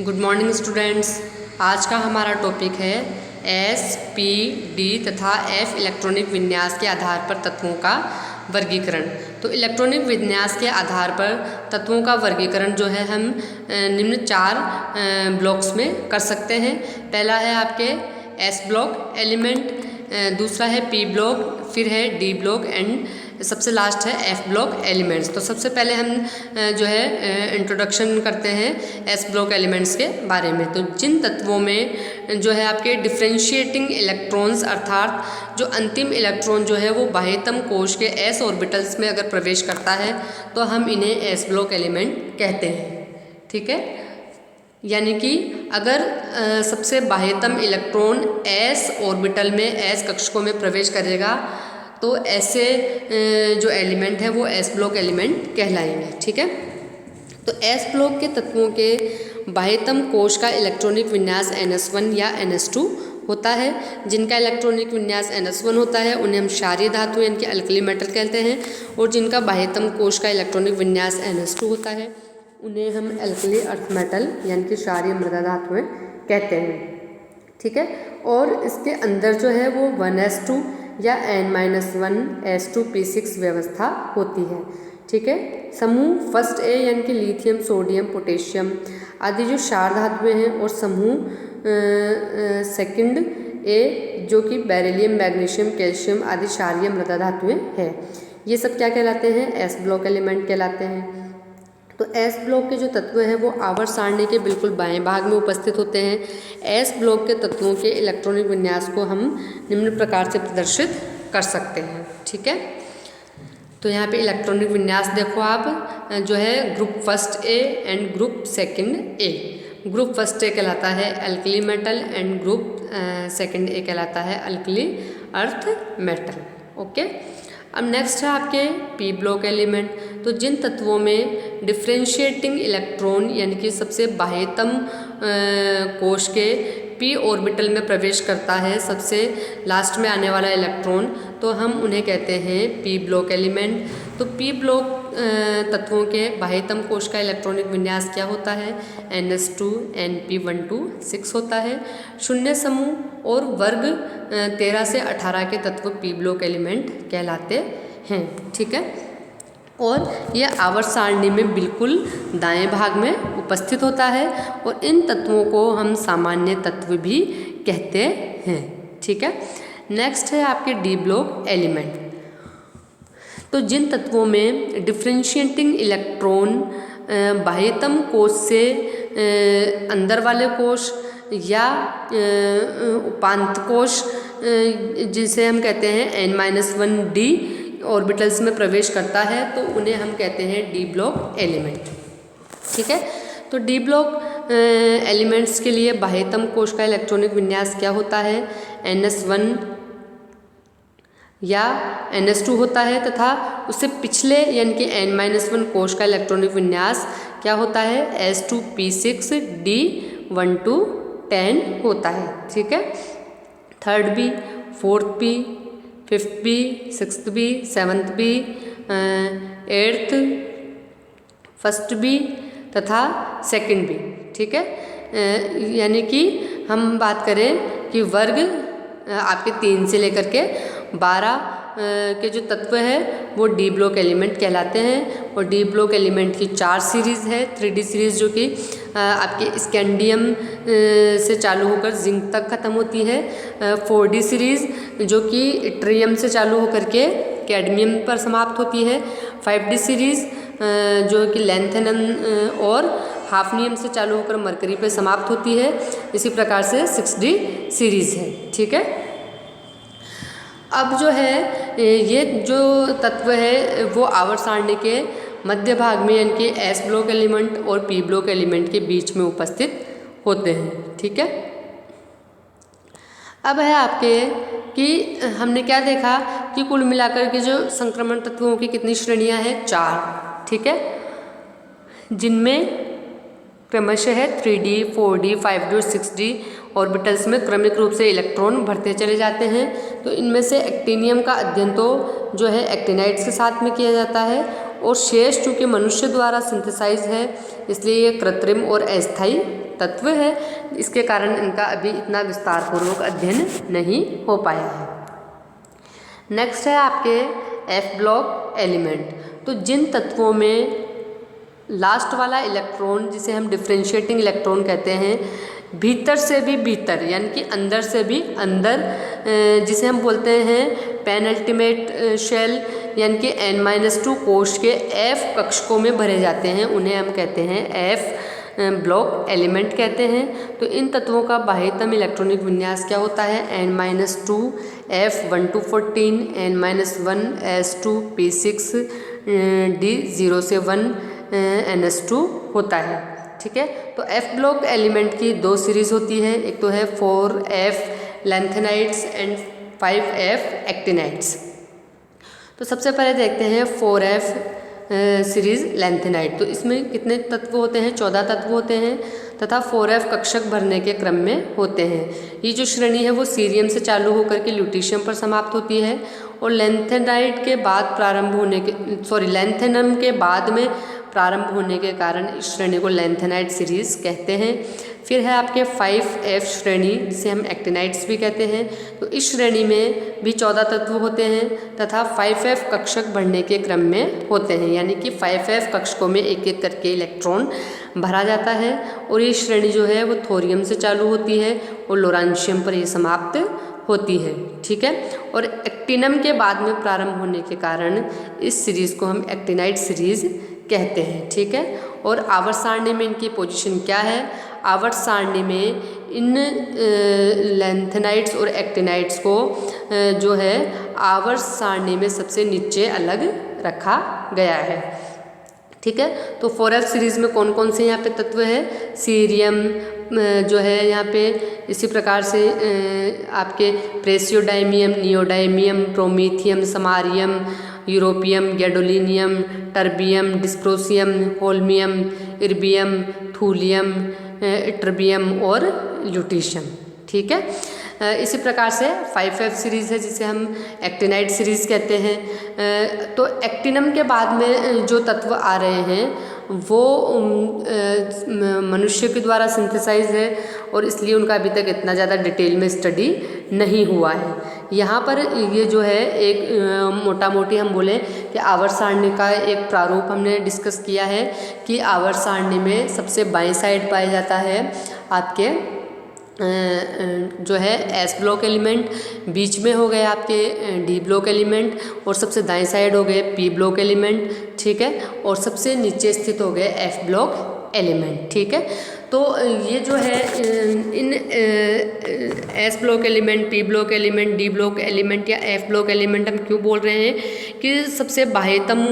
Good morning students. आज का हमारा टॉपिक है एस, पी, डी तथा एफ इलेक्ट्रॉनिक विन्यास के आधार पर तत्वों का वर्गीकरण। तो इलेक्ट्रॉनिक विन्यास के आधार पर तत्वों का वर्गीकरण जो है हम निम्न 4 ब्लॉक्स में कर सकते हैं। पहला है आपके एस ब्लॉक एलिमेंट, दूसरा है पी ब्लॉक, फिर है डी ब्लॉक एंड सबसे लास्ट है एफ ब्लॉक एलिमेंट्स। तो सबसे पहले हम जो है इंट्रोडक्शन करते हैं एस ब्लॉक एलिमेंट्स के बारे में। तो जिन तत्वों में जो है आपके डिफ्रेंशिएटिंग इलेक्ट्रॉन्स अर्थात जो अंतिम इलेक्ट्रॉन जो है वो बाह्यतम कोश के एस ऑर्बिटल्स में अगर प्रवेश करता है तो हम इन्हें एस ब्लॉक एलिमेंट कहते हैं। ठीक है, यानी कि अगर सबसे बाह्यतम इलेक्ट्रॉन एस ऑर्बिटल में एस कक्षकों में प्रवेश करेगा तो ऐसे जो एलिमेंट है वो एस ब्लॉक एलिमेंट कहलाएंगे। ठीक है, तो एस ब्लॉक के तत्वों के बाह्यतम कोश का इलेक्ट्रॉनिक विन्यास NS1 या NS2 होता है। जिनका इलेक्ट्रॉनिक विन्यास NS1 होता है उन्हें हम क्षारीय धातु यानी कि अल्कली मेटल कहते हैं, और जिनका बाह्यतम कोश का इलेक्ट्रॉनिक विन्यास NS2 होता है उन्हें हम अल्कली अर्थ मेटल यानी कि क्षारीय मृदा धातुएं कहते हैं। ठीक है, और इसके अंदर जो है वो 1s2 या N-1s2p6 व्यवस्था होती है। ठीक है, समूह फर्स्ट ए यानी कि लिथियम, सोडियम, पोटेशियम आदि जो क्षार धातुएं हैं, और समूह सेकंड ए जो कि बेरिलियम, मैग्नीशियम, कैल्शियम आदि क्षारीय मृदा धातुएं हैं। ये सब क्या कहलाते हैं? एस ब्लॉक एलिमेंट कहलाते हैं। तो एस ब्लॉक के जो तत्व हैं वो आवर्त सारणी के बिल्कुल बाएं भाग में उपस्थित होते हैं। एस ब्लॉक के तत्वों के इलेक्ट्रॉनिक विन्यास को हम निम्न प्रकार से प्रदर्शित कर सकते हैं। ठीक है, तो यहाँ पे इलेक्ट्रॉनिक विन्यास देखो आप जो है group first A and group second A. Group first A कहलाता है alkali metal and group second A कहलाता है अल्कली अर्थ मेटल। ओके, अब नेक्स्ट है आपके पी ब्लॉक एलिमेंट। तो जिन तत्वों में डिफ्रेंशिएटिंग इलेक्ट्रॉन यानी कि सबसे बाह्यतम कोश के पी ऑर्बिटल में प्रवेश करता है सबसे लास्ट में आने वाला इलेक्ट्रॉन, तो हम उन्हें कहते हैं पी ब्लॉक एलिमेंट। तो पी ब्लॉक तत्वों के बाह्यतम कोश का इलेक्ट्रॉनिक विन्यास क्या होता है? NS2 Np12 होता है। शून्य समूह और वर्ग 13 से 18 के तत्व पी ब्लॉक एलिमेंट कहलाते हैं। ठीक है, और यह आवर्त सारणी में बिल्कुल दाएं भाग में उपस्थित होता है, और इन तत्वों को हम सामान्य तत्व भी कहते हैं। ठीक है, नेक्स्ट है आपके डी ब्लॉक एलिमेंट। तो जिन तत्वों में डिफ्रेंशिएटिंग इलेक्ट्रॉन बाह्यतम कोश से अंदर वाले कोश या उपांत कोश जिसे हम कहते हैं N-1d ऑर्बिटल्स में प्रवेश करता है तो उन्हें हम कहते हैं डी ब्लॉक एलिमेंट। ठीक है, तो डी ब्लॉक एलिमेंट्स के लिए बाह्यतम कोश का इलेक्ट्रॉनिक विन्यास क्या होता है? NS1 या NS2 होता है, तथा उससे पिछले यानी कि N-1 कोश का इलेक्ट्रॉनिक विन्यास क्या होता है? S2p6d1210 होता है। ठीक है, third B, fourth B, fifth B, sixth B, seventh B, eighth, first B तथा सेकंड बी। ठीक है, यानी कि हम बात करें कि वर्ग आपके 3 से लेकर के 12 के जो तत्व है वो डी ब्लॉक एलिमेंट कहलाते हैं। और डी ब्लॉक एलिमेंट की 4 सीरीज़ है। 3D सीरीज़ जो कि आपके स्कैंडियम से चालू होकर जिंक तक ख़त्म होती है। 4D सीरीज़ जो कि ट्रियम से चालू होकर के कैडमियम पर समाप्त होती है। 5D सीरीज़ जो कि लैंथेनम और हाफनियम से चालू होकर मरकरी पे समाप्त होती है। इसी प्रकार से 6D सीरीज़ है। ठीक है, अब जो है ये जो तत्व है वो आवर्त सारणी के मध्य भाग में यानी कि एस ब्लॉक एलिमेंट और पी ब्लॉक एलिमेंट के बीच में उपस्थित होते हैं। ठीक है, अब है आपके कि हमने क्या देखा कि कुल मिलाकर के जो संक्रमण तत्वों की कितनी श्रेणियां हैं? 4। ठीक है, जिनमें क्रमशः है 3D, 4D, 5D और 6D ऑर्बिटल्स में क्रमिक रूप से इलेक्ट्रॉन भरते चले जाते हैं। तो इनमें से एक्टिनियम का अध्ययन तो जो है एक्टिनाइड्स के साथ में किया जाता है, और शेष चूँकि मनुष्य द्वारा सिंथेसाइज है इसलिए ये कृत्रिम और अस्थायी तत्व है, इसके कारण इनका अभी इतना विस्तारपूर्वक अध्ययन नहीं हो पाया है। नेक्स्ट है आपके एफ ब्लॉक एलिमेंट। तो जिन तत्वों में लास्ट वाला इलेक्ट्रॉन, जिसे हम डिफरेंशिएटिंग इलेक्ट्रॉन कहते हैं, भीतर से भी भीतर यानी कि अंदर से भी अंदर, जिसे हम बोलते हैं पेनल्टीमेट शेल यानी कि n-2 कोश के F कक्षकों में भरे जाते हैं, उन्हें हम कहते हैं F ब्लॉक एलिमेंट कहते हैं। तो इन तत्वों का बाह्यतम इलेक्ट्रॉनिक विन्यास क्या होता है? n-2 F1-14 n-1 S2 P6 D0 से 1 NS2 होता है। ठीक है, तो F ब्लॉक एलिमेंट की दो सीरीज होती है, एक तो है 4F lanthanides and 5F actinides. तो सबसे पहले देखते हैं 4F सीरीज लैंथेनाइड। तो इसमें कितने तत्व होते हैं? 14 तत्व होते हैं तथा 4F कक्षक भरने के क्रम में होते हैं। ये जो श्रेणी है वो सीरियम से चालू होकर के ल्यूटीशियम पर समाप्त होती है और लैंथेनाइड के बाद लैंथेनम के बाद में प्रारंभ होने के कारण इस श्रेणी को लैंथेनाइड सीरीज कहते हैं। फिर है आपके 5F श्रेणी, जिसे हम एक्टिनाइड्स भी कहते हैं। तो इस श्रेणी में भी 14 तत्व होते हैं तथा 5F कक्षक बढ़ने के क्रम में होते हैं, यानी कि 5F कक्षकों में एक एक करके इलेक्ट्रॉन भरा जाता है। और ये श्रेणी जो है वो थोरियम से चालू होती है और लोरांशियम पर ये समाप्त होती है। ठीक है, और एक्टिनम के बाद में प्रारंभ होने के कारण इस सीरीज़ को हम एक्टिनाइड सीरीज़ कहते हैं। ठीक है, और आवर्त सारणी में इनकी पोजीशन क्या है? आवर्त सारणी में इन लैंथेनाइड्स और एक्टिनाइड्स को जो है आवर्त सारणी में सबसे नीचे अलग रखा गया है। ठीक है, तो 4F सीरीज़ में कौन कौन से यहाँ पे तत्व है? सीरियम जो है यहाँ पे, इसी प्रकार से आपके praseodymium, neodymium, promethium, samarium, europium, gadolinium, terbium, dysprosium, holmium, erbium, thulium, ytterbium और ल्यूटीशियम। ठीक है, इसी प्रकार से 5F सीरीज़ है जिसे हम एक्टिनाइड सीरीज़ कहते हैं। तो एक्टिनम के बाद में जो तत्व आ रहे हैं वो मनुष्य के द्वारा सिंथेसाइज है और इसलिए उनका अभी तक इतना ज़्यादा डिटेल में स्टडी नहीं हुआ है। यहाँ पर ये जो है एक मोटा मोटी हम बोले कि आवर्त सारणी का एक प्रारूप हमने डिस्कस किया है कि आवर्त सारणी में सबसे बाएं साइड पाया जाता है आपके जो है एस ब्लॉक एलिमेंट, बीच में हो गए आपके डी ब्लॉक एलिमेंट और सबसे दाएं साइड हो गए पी ब्लॉक एलिमेंट। ठीक है, और सबसे नीचे स्थित हो गए एफ ब्लॉक एलिमेंट। ठीक है, तो ये जो है इन S block element, P block element, D block element या एफ ब्लॉक एलिमेंट हम क्यों बोल रहे हैं कि सबसे बाह्यतम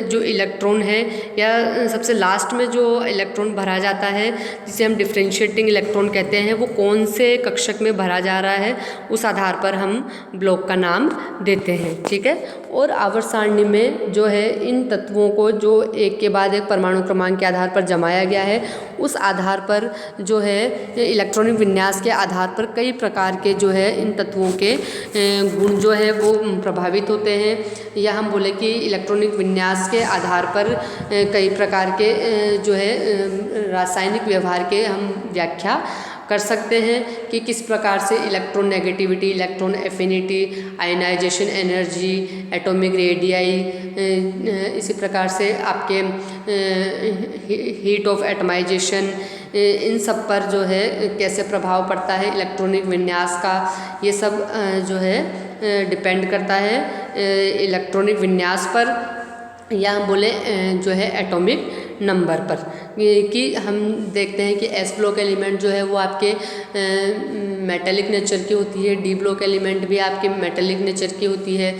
जो इलेक्ट्रॉन है या सबसे लास्ट में जो इलेक्ट्रॉन भरा जाता है, जिसे हम डिफरेंशिएटिंग इलेक्ट्रॉन कहते हैं, वो कौन से कक्षक में भरा जा रहा है उस आधार पर हम ब्लॉक का नाम देते हैं। ठीक है, और आवर्त सारणी में जो है इन तत्वों को जो एक के बाद एक परमाणु क्रमांक के आधार पर जमाया गया है, उस आधार पर जो है इलेक्ट्रॉनिक विन्यास के आधार पर कई प्रकार के जो है इन तत्वों के गुण जो है वो प्रभावित होते हैं। या हम बोले कि इलेक्ट्रॉनिक विन्यास के आधार पर कई प्रकार के जो है रासायनिक व्यवहार के हम व्याख्या कर सकते हैं कि किस प्रकार से electron negativity, electron affinity, ionization energy, atomic radii, इसी प्रकार से आपके हीट ऑफ एटमाइजेशन, इन सब पर जो है कैसे प्रभाव पड़ता है इलेक्ट्रॉनिक विन्यास का, ये सब जो है डिपेंड करता है इलेक्ट्रॉनिक विन्यास पर या हम बोले जो है एटॉमिक नंबर पर। कि हम देखते हैं कि एस ब्लॉक एलिमेंट जो है वो आपके मेटेलिक नेचर की होती है, डी ब्लॉक एलिमेंट भी आपके मेटेलिक नेचर की होती है।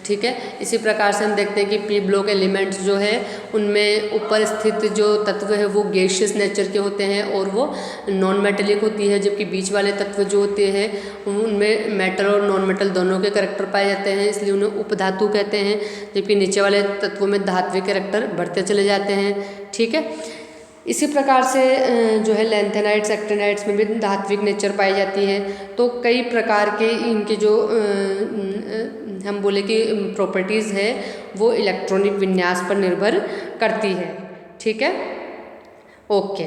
ठीक है, इसी प्रकार से हम देखते हैं कि पी ब्लॉक एलिमेंट्स जो है उनमें ऊपर स्थित जो तत्व है वो गैसियस नेचर के होते हैं और वो नॉन मेटेलिक होती है, जबकि बीच वाले तत्व जो होते हैं उनमें मेटल और नॉन मेटल दोनों के कैरेक्टर पाए जाते हैं, इसलिए उन्हें उपधातु कहते हैं। जबकि नीचे वाले तत्वों में धात्विक कैरेक्टर बढ़ते चले जाते हैं। ठीक है, इसी प्रकार से जो है लैंथेनाइड्स, एक्टिनाइड्स में भी धात्विक नेचर पाई जाती है। तो कई प्रकार के इनके जो हम बोले कि प्रॉपर्टीज़ है वो इलेक्ट्रॉनिक विन्यास पर निर्भर करती है। ठीक है, ओके।